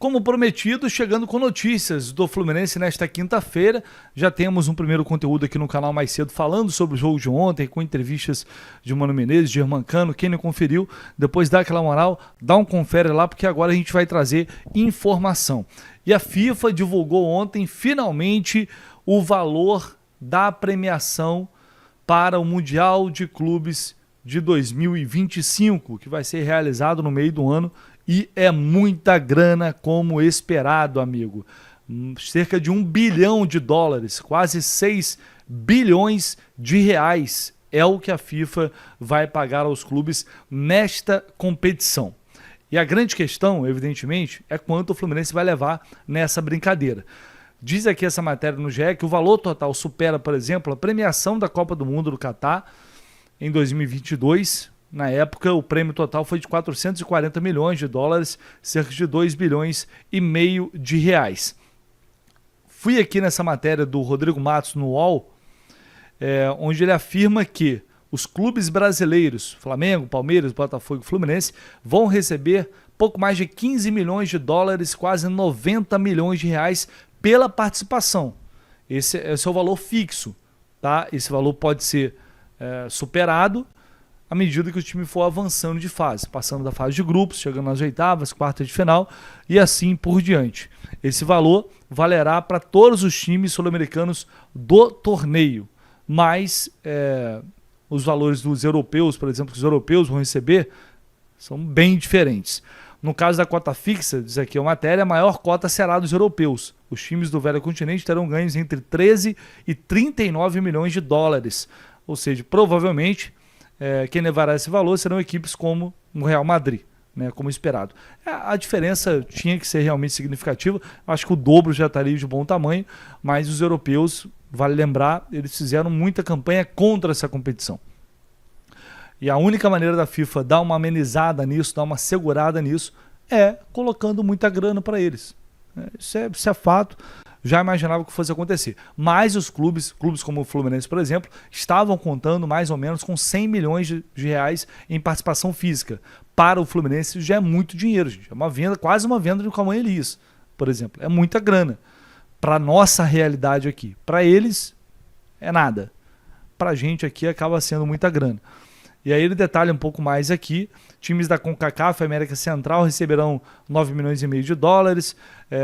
Como prometido, chegando com notícias do Fluminense nesta quinta-feira. Já temos um primeiro conteúdo aqui no canal mais cedo falando sobre o jogo de ontem, com entrevistas de Mano Menezes, de Germancano. Quem não conferiu, depois dá aquela moral, dá um confere lá, porque agora a gente vai trazer informação. E a FIFA divulgou ontem, finalmente, o valor da premiação para o Mundial de Clubes de 2025, que vai ser realizado no meio do ano. E é muita grana como esperado, amigo. Cerca de US$ 1 bilhão, quase 6 bilhões de reais é o que a FIFA vai pagar aos clubes nesta competição. E a grande questão, evidentemente, é quanto o Fluminense vai levar nessa brincadeira. Diz aqui essa matéria no GE que o valor total supera, por exemplo, a premiação da Copa do Mundo do Catar em 2022. Na época, o prêmio total foi de US$ 440 milhões, cerca de 2 bilhões e meio de reais. Fui aqui nessa matéria do Rodrigo Matos no UOL, onde ele afirma que os clubes brasileiros, Flamengo, Palmeiras, Botafogo e Fluminense, vão receber pouco mais de US$ 15 milhões, quase 90 milhões de reais pela participação. Esse é o valor fixo, tá? Esse valor pode ser superado à medida que o time for avançando de fase, passando da fase de grupos, chegando nas oitavas, quartas de final e assim por diante. Esse valor valerá para todos os times sul-americanos do torneio, mas os valores dos europeus, por exemplo, que os europeus vão receber, são bem diferentes. No caso da cota fixa, diz aqui a matéria, a maior cota será dos europeus. Os times do velho continente terão ganhos entre 13 e 39 milhões de dólares, ou seja, provavelmente quem levará esse valor serão equipes como o Real Madrid, né, como esperado. A diferença tinha que ser realmente significativa, acho que o dobro já estaria de bom tamanho, mas os europeus, vale lembrar, eles fizeram muita campanha contra essa competição. E a única maneira da FIFA dar uma amenizada nisso, dar uma segurada nisso, é colocando muita grana para eles. Isso é fato. Já imaginava que fosse acontecer. Mas os clubes como o Fluminense, por exemplo, estavam contando mais ou menos com 100 milhões de reais em participação física. Para o Fluminense já é muito dinheiro, gente. É uma venda, quase uma venda de Calmon Elias, por exemplo. É muita grana. Para a nossa realidade aqui. Para eles, é nada. Para a gente aqui acaba sendo muita grana. E aí ele detalha um pouco mais aqui. Times da CONCACAF e América Central receberão 9 milhões e meio de dólares,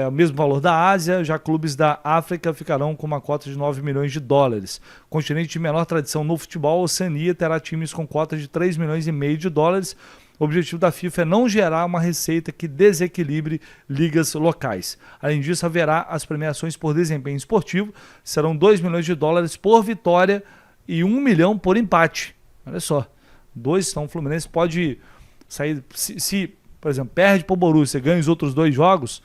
o mesmo valor da Ásia, já clubes da África ficarão com uma cota de 9 milhões de dólares. Continente de menor tradição no futebol, Oceania terá times com cota de 3 milhões e meio de dólares. O objetivo da FIFA é não gerar uma receita que desequilibre ligas locais. Além disso, haverá as premiações por desempenho esportivo, serão 2 milhões de dólares por vitória e 1 milhão por empate. Olha só. Então o Fluminense pode sair, se por exemplo, perde para o Borussia, ganha os outros 2 jogos,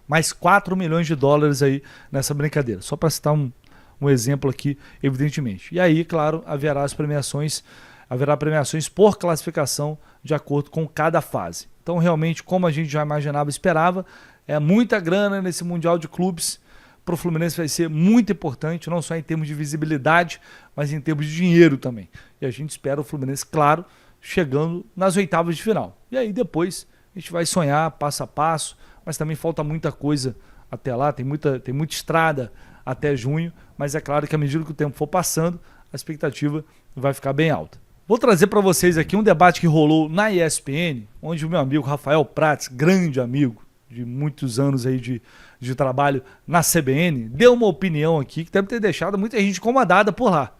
mais 4 milhões de dólares aí nessa brincadeira. Só para citar um exemplo aqui, evidentemente. E aí, claro, haverá premiações por classificação de acordo com cada fase. Então, realmente, como a gente já imaginava, esperava, é muita grana nesse Mundial de Clubes. Para o Fluminense vai ser muito importante, não só em termos de visibilidade, mas em termos de dinheiro também. E a gente espera o Fluminense, claro, chegando nas oitavas de final. E aí depois a gente vai sonhar passo a passo, mas também falta muita coisa até lá, tem muita estrada até junho, mas é claro que à medida que o tempo for passando, a expectativa vai ficar bem alta. Vou trazer para vocês aqui um debate que rolou na ESPN, onde o meu amigo Rafael Prats, grande amigo, de muitos anos aí de trabalho na CBN, deu uma opinião aqui que deve ter deixado muita gente incomodada por lá.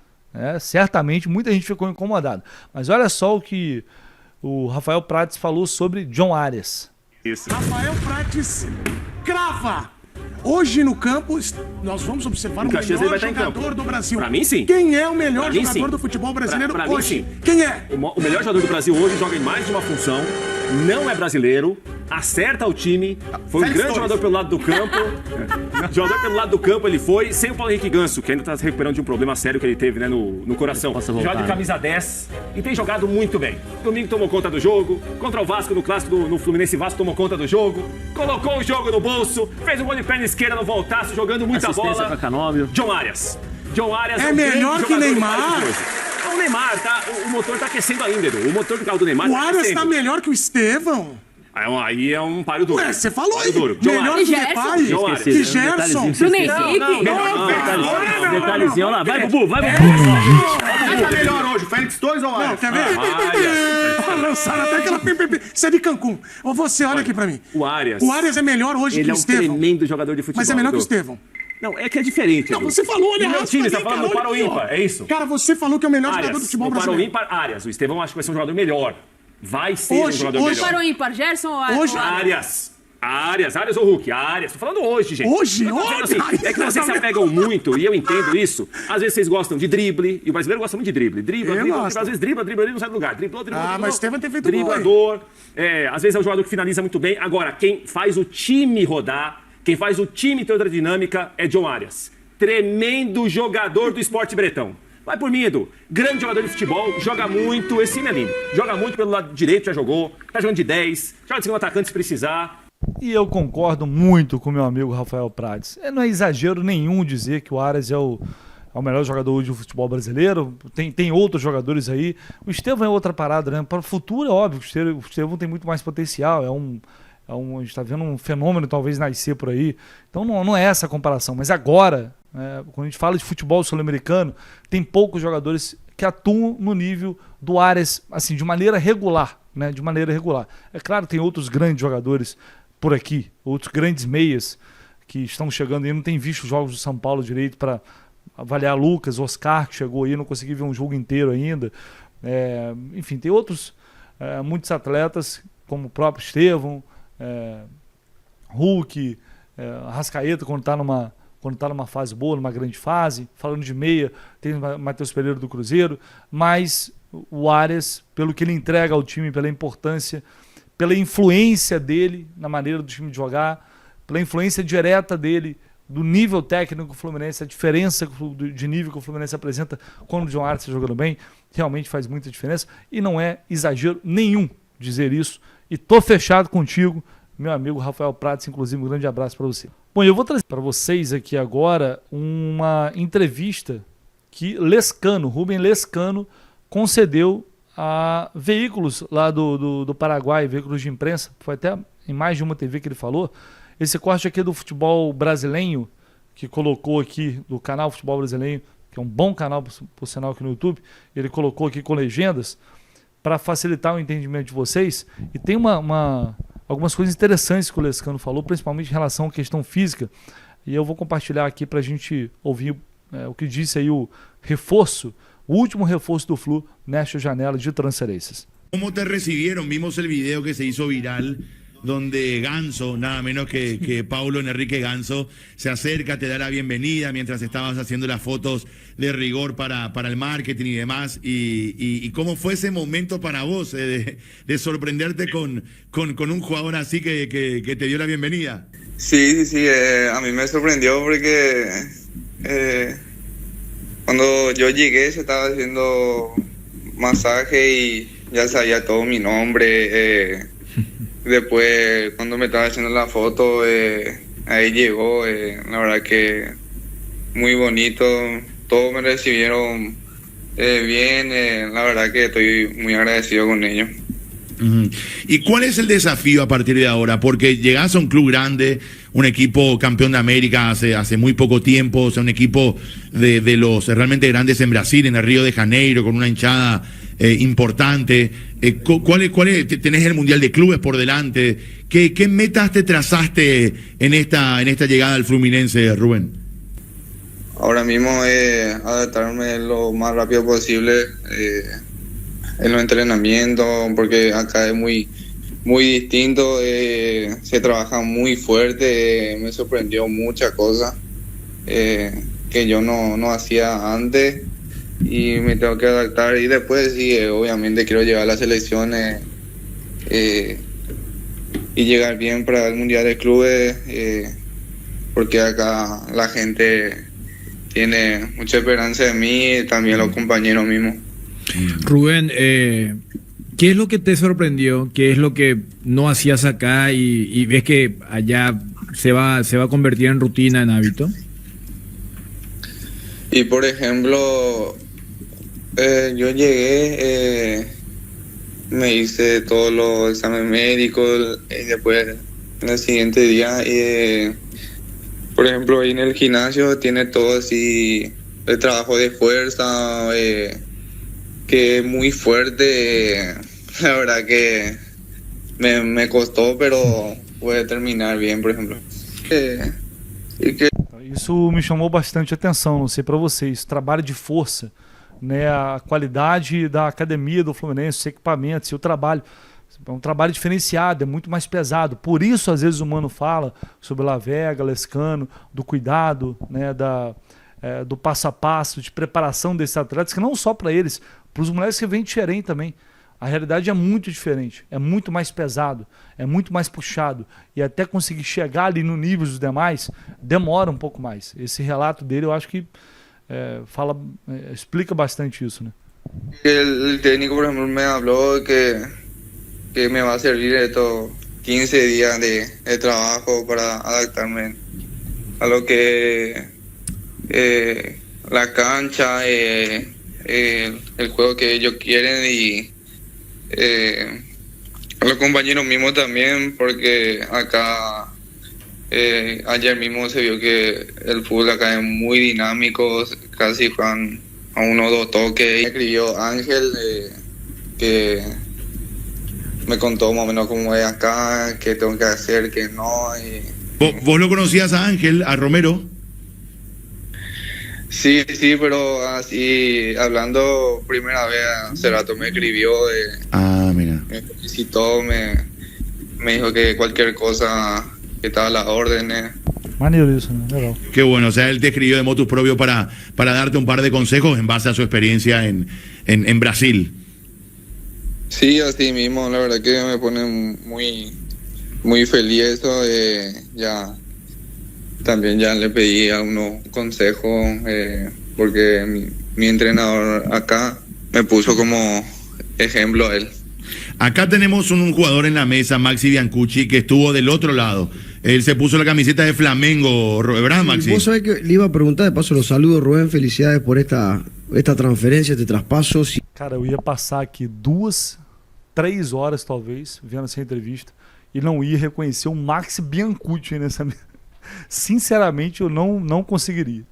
Certamente muita gente ficou incomodada. Mas olha só o que o Rafael Prats falou sobre John Arias. Isso. Rafael Prats crava! Hoje no campo, nós vamos observar o melhor jogador do Brasil. Pra mim, sim. Quem é o melhor jogador do futebol brasileiro pra hoje? Mim, sim. Quem é? O melhor jogador do Brasil hoje joga em mais de uma função, não é brasileiro, acerta o time, foi um grande jogador pelo lado do campo. Jogador pelo lado do campo ele foi, sem o Paulo Henrique Ganso, que ainda tá se recuperando de um problema sério que ele teve, né, no coração. Joga de camisa 10 e tem jogado muito bem. Domingo tomou conta do jogo, contra o Vasco no clássico no Fluminense, Vasco tomou conta do jogo, colocou o jogo no bolso, fez um gol de perna esquerda no voltaço, jogando muita bola. John Arias. John Arias é melhor que Neymar. O Neymar, tá, o motor tá aquecendo ainda, Edu. O motor do carro do Neymar o Arias tá melhor que o Estevão. Aí é um páreo duro. Ué, você falou aí. Duro. Melhor que Depay, que Gerson. Bruno Henrique. Detalhezinho, olha lá. Vai, Bubu, vai, Bubu. Quem tá melhor hoje, o Félix Torres ou o Arias? Quer ver? Lançaram até aquela... Isso é de Cancún. Ou você, olha aqui pra mim. O Arias. O Arias é melhor hoje Ele que é o um Estevão. tremendo jogador de futebol. Mas é melhor que o Edu. Estevão. Não, é que é diferente. Não, Edu. você falou, olha E meu errado time, pra você mim, tá falando do cara, para o olha aqui, ímpar, ó. é isso? Cara, você falou que é o melhor jogador do futebol o para o brasileiro. ímpar, Arias. O Estevão acho que vai ser um jogador melhor. Vai ser Hoje, um jogador hoje. melhor. Para o ímpar, Gerson ou Hoje- Arias ou Hulk? Arias. Tô falando hoje, gente. Hoje? Eu tô falando assim, Olha, é que vocês se apegam muito, e eu entendo isso. Às vezes vocês gostam de drible, e o brasileiro gosta muito de drible. Dribla, gosto. às vezes dribla, ele não sai do lugar. Driblou. Mas o Estevão tem feito gol, driblador. Às vezes é um jogador que finaliza muito bem. Agora, quem faz o time rodar, quem faz o time ter outra dinâmica é John Arias. Tremendo jogador do esporte bretão. Vai por mim, Edu. Grande jogador de futebol, joga muito. Esse time é lindo. Joga muito pelo lado direito, já jogou. Tá jogando de 10, joga de segundo atacante se precisar. E eu concordo muito com meu amigo Rafael Prades. Não é exagero nenhum dizer que o Arias é o melhor jogador hoje do futebol brasileiro. Tem outros jogadores aí. O Estevão é outra parada, né? Para o futuro é óbvio que o Estevão tem muito mais potencial. A gente está vendo um fenômeno talvez nascer por aí. Então não é essa a comparação. Mas agora, quando a gente fala de futebol sul-americano, tem poucos jogadores que atuam no nível do Arias, assim, de maneira regular, né? De maneira regular. É claro, tem outros grandes jogadores por aqui, outros grandes meias que estão chegando aí. Não tem visto os jogos do São Paulo direito para avaliar. Lucas, Oscar, que chegou aí, não consegui ver um jogo inteiro ainda. Enfim, tem outros, muitos atletas, como o próprio Estevão, Hulk, Arrascaeta, quando está numa fase boa, numa grande fase. Falando de meia, tem o Matheus Pereira do Cruzeiro, mas o Arias, pelo que ele entrega ao time, pela importância, pela influência dele na maneira do time de jogar, pela influência direta dele, do nível técnico do Fluminense, a diferença de nível que o Fluminense apresenta quando o John Arias está jogando bem, realmente faz muita diferença, e não é exagero nenhum dizer isso. E tô fechado contigo, meu amigo Rafael Prats, inclusive um grande abraço para você. Bom, eu vou trazer para vocês aqui agora uma entrevista que Rubem Lescano concedeu a veículos lá do Paraguai, veículos de imprensa. Foi até em mais de uma TV que ele falou. Esse corte aqui é do Futebol Brasileiro, que colocou aqui, do canal Futebol Brasileiro, que é um bom canal, por sinal, aqui no YouTube. Ele colocou aqui com legendas para facilitar o entendimento de vocês. E tem algumas coisas interessantes que o Lescano falou, principalmente em relação à questão física. E eu vou compartilhar aqui para a gente ouvir o que disse aí o último reforço do Flu nesta janela de transferências. ¿Cómo te recibieron? Vimos el video que se hizo viral donde Ganso, nada menos que Paulo Enrique Ganso, se acerca, te da la bienvenida mientras estabas haciendo las fotos de rigor para el marketing y demás. Y cómo fue ese momento para vos de sorprenderte con un jugador así que te dio la bienvenida. Sí, a mí me sorprendió porque cuando yo llegué se estaba haciendo masaje y ya sabía todo mi nombre. Después, cuando me estaba haciendo la foto, ahí llegó, la verdad que muy bonito, todos me recibieron bien, la verdad que estoy muy agradecido con ellos. ¿Y cuál es el desafío a partir de ahora? Porque llegás a un club grande, un equipo campeón de América hace muy poco tiempo, o sea, un equipo de los realmente grandes en Brasil, en el Río de Janeiro, con una hinchada importante. ¿Cuál tenés el Mundial de Clubes por delante? ¿Qué metas te trazaste en esta llegada al Fluminense, Rubén? Ahora mismo adaptarme lo más rápido posible en los entrenamientos, porque acá es muy distinto, se trabaja muy fuerte, me sorprendió muchas cosas que yo no hacía antes y me tengo que adaptar. Y después sí, obviamente quiero llegar a las selecciones y llegar bien para el Mundial de Clubes, porque acá la gente tiene mucha esperanza de mí y también los compañeros mismos. Rubén, ¿qué es lo que te sorprendió? ¿Qué es lo que no hacías acá y ves que allá se va a convertir en rutina, en hábito? Y por ejemplo, yo llegué me hice todos los exámenes médicos y después en el siguiente día, por ejemplo, ahí en el gimnasio tiene todo así, el trabajo de fuerza, que es muy fuerte, la verdad que me costó, pero pude terminar bien, por ejemplo. Isso me chamou bastante atenção, não sei para vocês, trabalho de força, né, a qualidade da academia do Fluminense, os equipamentos e o trabalho. É um trabalho diferenciado, é muito mais pesado. Por isso, às vezes, o Mano fala sobre La Vega, Lescano, do cuidado, né, do passo a passo, de preparação desses atletas, que não só para eles, para os moleques que vêm de Xerém também. A realidade é muito diferente, é muito mais pesado, é muito mais puxado. E até conseguir chegar ali no nível dos demais, demora um pouco mais. Esse relato dele, eu acho que explica bastante isso, né? El técnico, por ejemplo, me habló que me va a servir estos 15 días de trabajo para adaptarme a lo que la cancha, el juego que ellos quieren y a los compañeros mismos también, porque acá ayer mismo se vio que el fútbol acá es muy dinámico, casi juegan a 1 o 2 toques. Me escribió Ángel que me contó más o menos cómo es acá, qué tengo que hacer, qué no. ¿Vos lo conocías a Ángel, a Romero? Sí, pero así, hablando primera vez, hace rato me escribió, mira. me felicitó, me dijo que cualquier cosa, que estaba a las órdenes. Maneiro isso, né? Legal. Qué bueno, o sea, él te escribió de motus propio para darte un par de consejos en base a su experiencia en Brasil. Sí, así mismo, la verdad que me pone muy feliz eso. También ya le pedí a unos consejos, porque mi entrenador acá me puso como ejemplo a él. Acá tenemos un jugador en la mesa, Maxi Biancucci, que estuvo del otro lado. Él se puso la camiseta de Flamengo, ¿verdad, Maxi? Vos sabés que le iba a preguntar, de paso los saludos, Rubén, felicidades por esta transferência, este traspasso. Cara, eu ia passar aqui 2, 3 horas, talvez, vendo essa entrevista, e não ia reconhecer o Maxi Biancucci nessa mesa. Sinceramente, eu não conseguiria.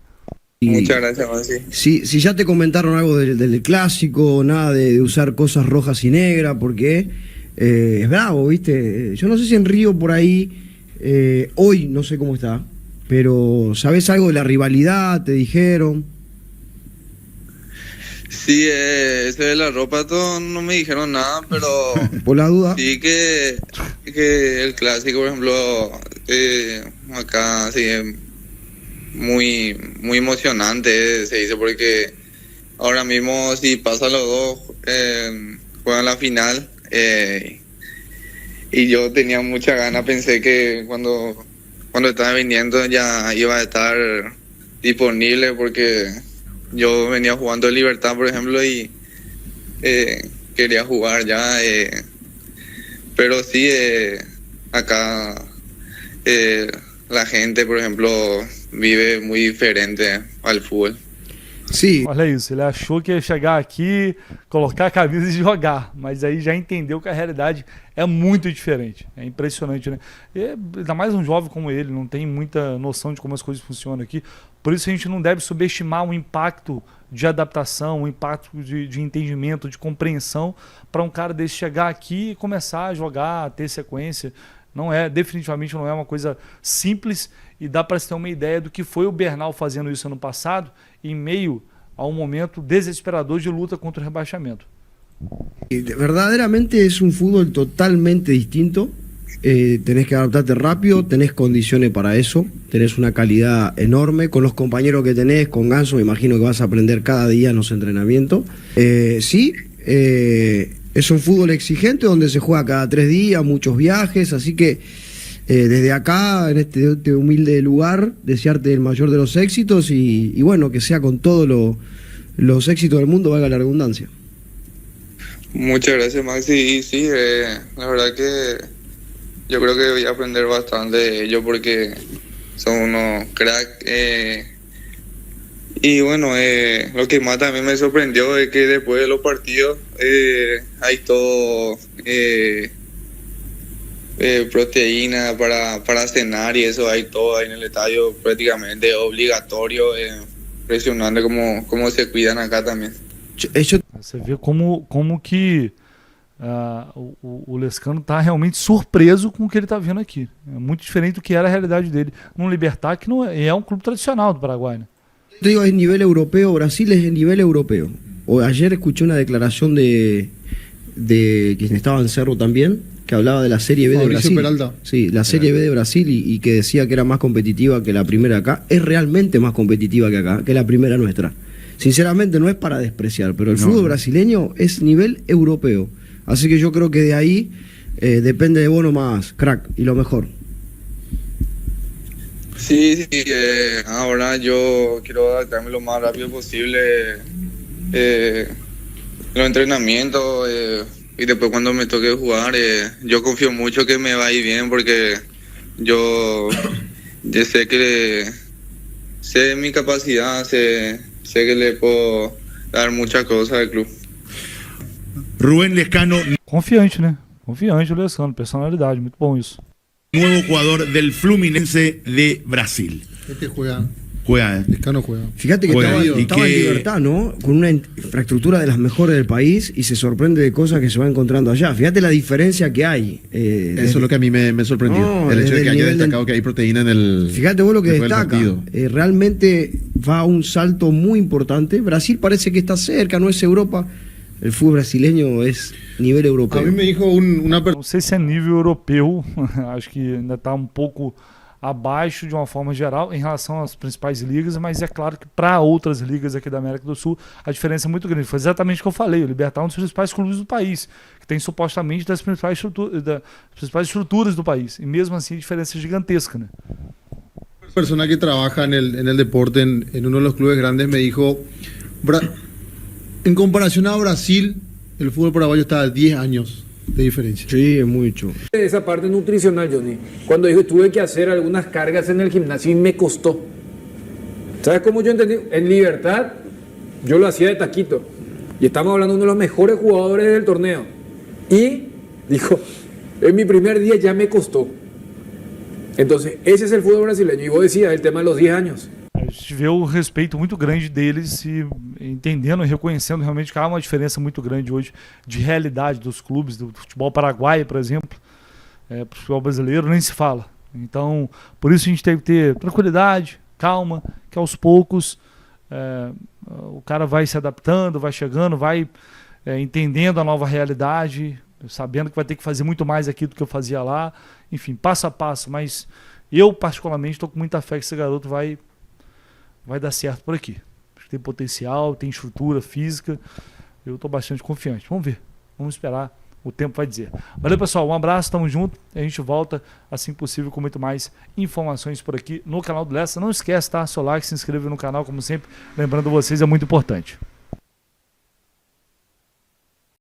Muchas gracias, Maxi. Si ya te comentaron algo del clásico, nada de usar cosas rojas y negras, porque es bravo, ¿viste? Yo no sé si en Río por ahí, hoy no sé cómo está, pero ¿sabés algo de la rivalidad? ¿Te dijeron? Sí, eso de la ropa todo no me dijeron nada, pero por la duda. Sí que el clásico, por ejemplo, acá sí es muy emocionante, se dice, porque ahora mismo si pasan los dos, juegan la final, y yo tenía mucha ganas, pensé que cuando estaba viniendo ya iba a estar disponible, porque yo venía jugando en Libertad, por ejemplo, y quería jugar ya, pero sí, acá la gente, por ejemplo, vive muy diferente al fútbol. Sim. Olha isso, ele achou que ia chegar aqui, colocar a camisa e jogar, mas aí já entendeu que a realidade é muito diferente. É impressionante, né? E ainda mais um jovem como ele, não tem muita noção de como as coisas funcionam aqui. Por isso a gente não deve subestimar o impacto de adaptação, o impacto de entendimento, de compreensão para um cara desse chegar aqui e começar a jogar, a ter sequência. Definitivamente não é uma coisa simples, e dá para se ter uma ideia do que foi o Bernal fazendo isso ano passado, em meio a um momento desesperador de luta contra o rebaixamento. Verdaderamente es un fútbol totalmente distinto. Tenés que adaptarte rápido, tenés condiciones para eso, tenés una calidad enorme con los compañeros que tenés, con Ganso me imagino que vas a aprender cada día en los entrenamientos. Es un fútbol exigente donde se juega cada 3 días, muchos viajes, así que desde acá, en este humilde lugar, desearte el mayor de los éxitos y bueno, que sea con todos los éxitos del mundo, valga la redundancia. Muchas gracias, Maxi. Y sí, la verdad que yo creo que voy a aprender bastante de ellos porque son unos cracks, Y bueno, lo que más también me sorprendió es que después de los partidos hay todo proteína para cenar y eso hay todo ahí en el estadio prácticamente obligatorio. Impresionante cómo se cuidan acá también. Você vê como que o Lescano está realmente surpreso com o que ele está vendo aqui. É muito diferente do que era a realidade dele. No Libertad, que não é um clube tradicional do Paraguai, né? Te digo, es nivel europeo, Brasil es el nivel europeo. Ayer escuché una declaración de quien estaba en Cerro también, que hablaba de la Serie B Mauricio de Brasil. Peralta. Sí, la Serie B de Brasil y que decía que era más competitiva que la primera acá. Es realmente más competitiva que acá, que la primera nuestra. Sinceramente no es para despreciar, pero el fútbol brasileño es nivel europeo. Así que yo creo que de ahí depende de vos nomás, crack, y lo mejor. Sí, ahora yo quiero adaptarme lo más rápido posible los entrenamientos y después cuando me toque jugar, yo confío mucho que me va a ir bien porque yo sé que sé mi capacidad, sé que le puedo dar muchas cosas al club. Rubén Lescano, Confiante, né? Confiante o Lescano, personalidade, muito bom isso. nuevo jugador del Fluminense de Brasil. Este juega, Juega, Lescano juega. Fíjate que Juega, estaba y en que- Libertad, ¿no? Con una infraestructura de las mejores del país y se sorprende de cosas que se va encontrando allá. Fíjate la diferencia que hay. Eso es lo que a mí me sorprendió. No, el hecho desde de que el haya nivel destacado que hay proteína en el. Fíjate vos lo que después del destaca. partido. Realmente va a un salto muy importante. Brasil parece que está cerca, no es Europa. El fútbol brasileño es nivel europeo. A mí me dijo una persona. Não sei se é nível europeu, acho que ainda está um pouco abaixo de uma forma geral em relação às principais ligas, mas é claro que para outras ligas aqui da América do Sul a diferença é muito grande. Foi exatamente o que eu falei, o Libertad é um dos principais clubes do país, que tem supostamente das principais estruturas do país, e mesmo assim a diferença é gigantesca, né? Persona que trabaja en el deporte en uno de los clubes grandes me dijo, en comparación a Brasil, el fútbol paraguayo está a 10 años de diferencia. Sí, es mucho. Esa parte nutricional, Johnny, cuando dijo tuve que hacer algunas cargas en el gimnasio y me costó. ¿Sabes cómo yo entendí? En Libertad yo lo hacía de taquito y estamos hablando de uno de los mejores jugadores del torneo y dijo, en mi primer día ya me costó. Entonces ese es el fútbol brasileño y vos decías el tema de los 10 años. A gente vê o respeito muito grande deles e entendendo e reconhecendo realmente que há uma diferença muito grande hoje de realidade dos clubes, do futebol paraguaio, por exemplo, para o futebol brasileiro nem se fala. Então, por isso a gente tem que ter tranquilidade, calma, que aos poucos o cara vai se adaptando, vai chegando, vai entendendo a nova realidade, sabendo que vai ter que fazer muito mais aqui do que eu fazia lá, enfim, passo a passo, mas eu particularmente estou com muita fé que esse garoto vai dar certo por aqui. Acho que tem potencial, tem estrutura física. Eu estou bastante confiante. Vamos ver. Vamos esperar. O tempo vai dizer. Valeu, pessoal. Um abraço. Tamo junto. A gente volta assim que possível com muito mais informações por aqui no canal do Lessa. Não esquece, tá? Seu like, se inscreve no canal, como sempre. Lembrando vocês, é muito importante.